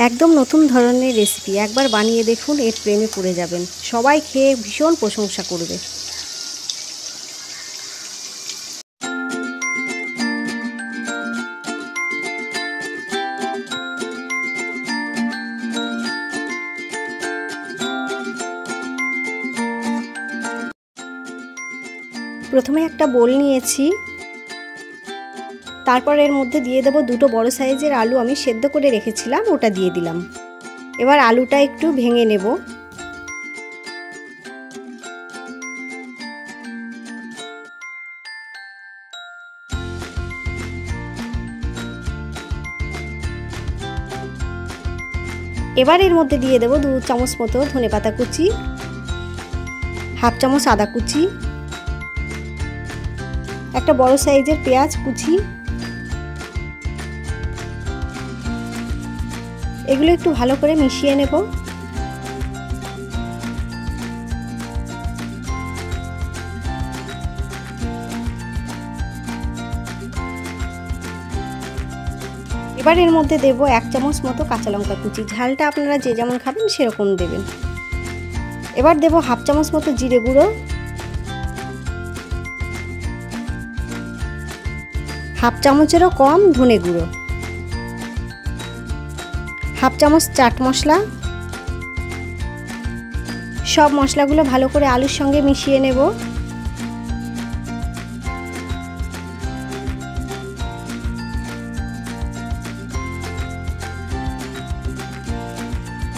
একদম নতুন ধরনের রেসিপি, একবার বানিয়ে দেখুন, এর প্রেমে পড়ে যাবেন। সবাই খেয়ে ভীষণ প্রশংসা করবে। প্রথমে একটা বোল নিয়েছি, তারপর এর মধ্যে দিয়ে দেব দুটো বড় সাইজের আলু আমি সেদ্ধ করে রেখেছিলাম, ওটা দিয়ে দিলাম। এবার আলুটা একটু ভেঙে নেব। এবার এর মধ্যে দিয়ে দেব 2 চামচ মতো ধনেপাতা কুচি, হাফ চামচ আদা কুচি, একটা বড় সাইজের পেঁয়াজ কুচি। এগুলো একটু ভালো করে মিশিয়ে নেব। এবার এর মধ্যে দেব 1 চামচ মতো কাঁচা লঙ্কা কুচি। ঝালটা আপনারা যে যেমন খাবেন সেরকম দেবেন। এবার দেব হাফ চামচ মতো জিরে গুঁড়ো, হাফ চামচেরও কম ধনে গুঁড়ো, হাফ চামচ চাট মশলা। সব মশলাগুলো ভালো করে আলুর সঙ্গে মিশিয়ে নেব।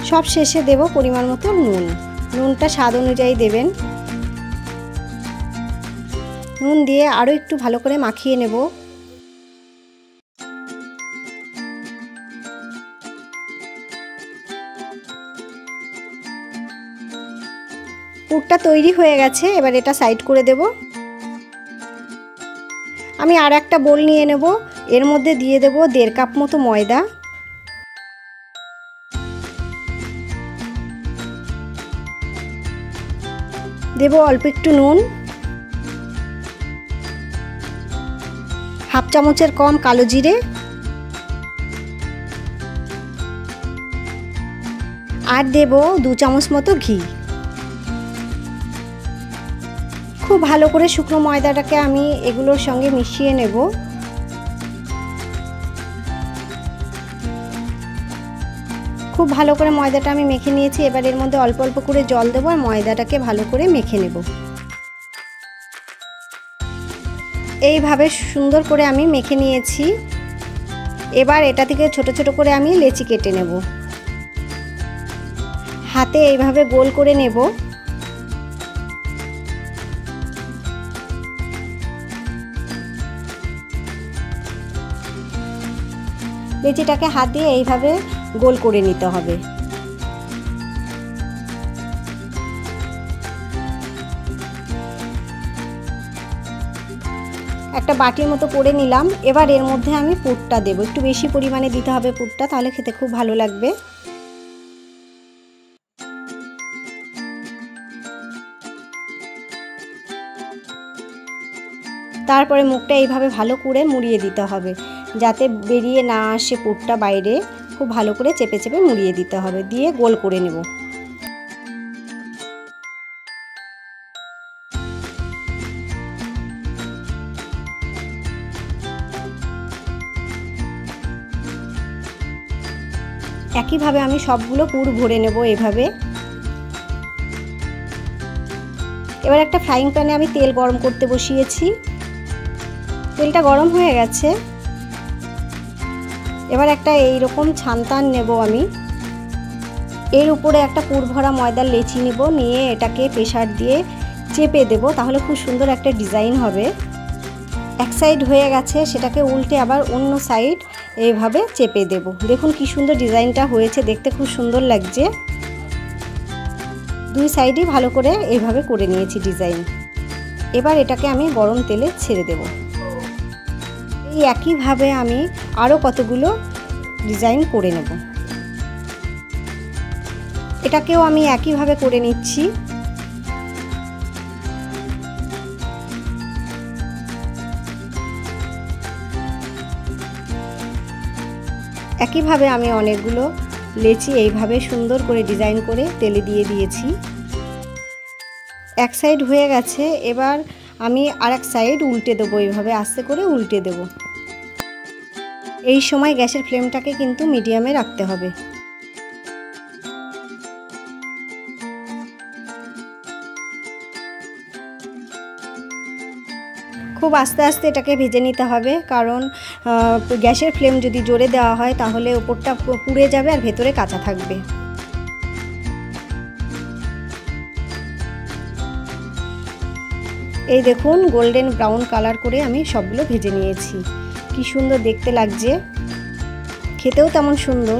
সব শেষে দেব পরিমাণ মতো নুন। নুনটা স্বাদ অনুযায়ী দেবেন। নুন দিয়ে আরও একটু ভালো করে মাখিয়ে নেব। পুরটা তৈরি হয়ে গেছে, এবার এটা সাইড করে দেব। আমি আর একটা বোল নিয়ে নেব, এর মধ্যে দিয়ে দেব 1.5 কাপ মতো ময়দা, দেব অল্প একটু নুন, হাফ চামচের কম কালো জিরে, আর দেব 2 চামচ মতো ঘি। খুব ভালো করে শুকনো ময়দাটাকে আমি এগুলোর সঙ্গে মিশিয়ে নেব। খুব ভালো করে ময়দাটা আমি মেখে নিয়েছি। এবার এর মধ্যে অল্প অল্প করে জল দেবো আর ময়দাটাকে ভালো করে মেখে নেব। এইভাবে সুন্দর করে আমি মেখে নিয়েছি। এবার এটা থেকে ছোট ছোট করে আমি লেচি কেটে নেব। হাতে এইভাবে গোল করে নেব। লেচিটাকে হাত দিয়ে এইভাবে গোল করে নিতে হবে। একটা বাটির মতো করে নিলাম। এবার এর মধ্যে আমি পুরটা দেব। একটু বেশি পরিমাণে দিতে হবে পুরটা, তাহলে খেতে খুব ভালো লাগবে। তারপরে মুখটা এইভাবে ভালো করে মুড়িয়ে দিতে হবে, যাতে বেরিয়ে না আসে পুরটা বাইরে। খুব ভালো করে চেপে চেপে মুড়িয়ে দিতে হবে, দিয়ে গোল করে নেব। একইভাবে আমি সবগুলো পুর ভরে নেব এভাবে। এবার একটা ফ্রাইং প্যানে আমি তেল গরম করতে বসিয়েছি। তেলটা গরম হয়ে গেছে। এবার একটা এইরকম ছান্তান নেব আমি। এর উপরে একটা পুর ভরা ময়দার লেচি নেব, নিয়ে এটাকে প্রেসার দিয়ে চেপে দেব, তাহলে খুব সুন্দর একটা ডিজাইন হবে। এক সাইড হয়ে গেছে, সেটাকে উল্টে আবার অন্য সাইড এইভাবে চেপে দেব। দেখুন কি সুন্দর ডিজাইনটা হয়েছে, দেখতে খুব সুন্দর লাগছে। দুই সাইডই ভালো করে এইভাবে করে নিয়েছি ডিজাইন। এবার এটাকে আমি গরম তেলে ছেড়ে দেব। এই একইভাবে আমি আরও কতগুলো ডিজাইন করে নেব। এটাকেও আমি একইভাবে করে নিচ্ছি। একইভাবে আমি অনেকগুলো লেচি এইভাবে সুন্দর করে ডিজাইন করে তেলে দিয়ে দিয়েছি। এক সাইড হয়ে গেছে, এবার আমি আরেক সাইড উল্টে দেবো, এইভাবে আস্তে করে উল্টে দেব। এই সময় গ্যাসের ফ্লেমটাকে কিন্তু মিডিয়ামে রাখতে হবে। খুব আস্তে আস্তে এটাকে ভেজে নিতে হবে, কারণ গ্যাসের ফ্লেম যদি জোরে দেওয়া হয় তাহলে উপরটা পুড়ে যাবে আর ভেতরে কাঁচা থাকবে। এই দেখুন গোল্ডেন ব্রাউন কালার করে আমি সবগুলো ভেজে নিয়েছি। কি সুন্দর দেখতে লাগছে, খেতেও তেমন সুন্দর।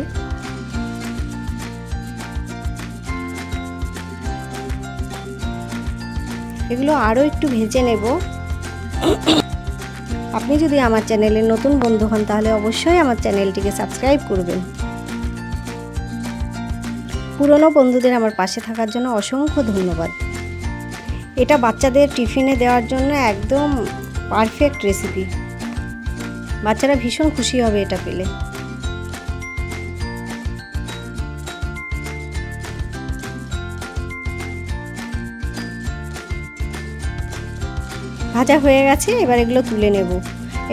এগুলো আরও একটু ভেজে নেব। আপনি যদি আমার চ্যানেলের নতুন বন্ধু হন তাহলে অবশ্যই আমার চ্যানেলটিকে সাবস্ক্রাইব করবেন। পুরনো বন্ধুদের আমার পাশে থাকার জন্য অসংখ্য ধন্যবাদ। এটা বাচ্চাদের টিফিনে দেওয়ার জন্য একদম পারফেক্ট রেসিপি। বাচ্চারা ভীষণ খুশি হবে এটা পেলে। ভাজা হয়ে গেছে, এবার এগুলো তুলে নেব।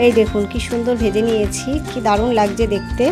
এই দেখুন কি সুন্দর ভেজে নিয়েছি, কি দারুণ লাগছে দেখতে।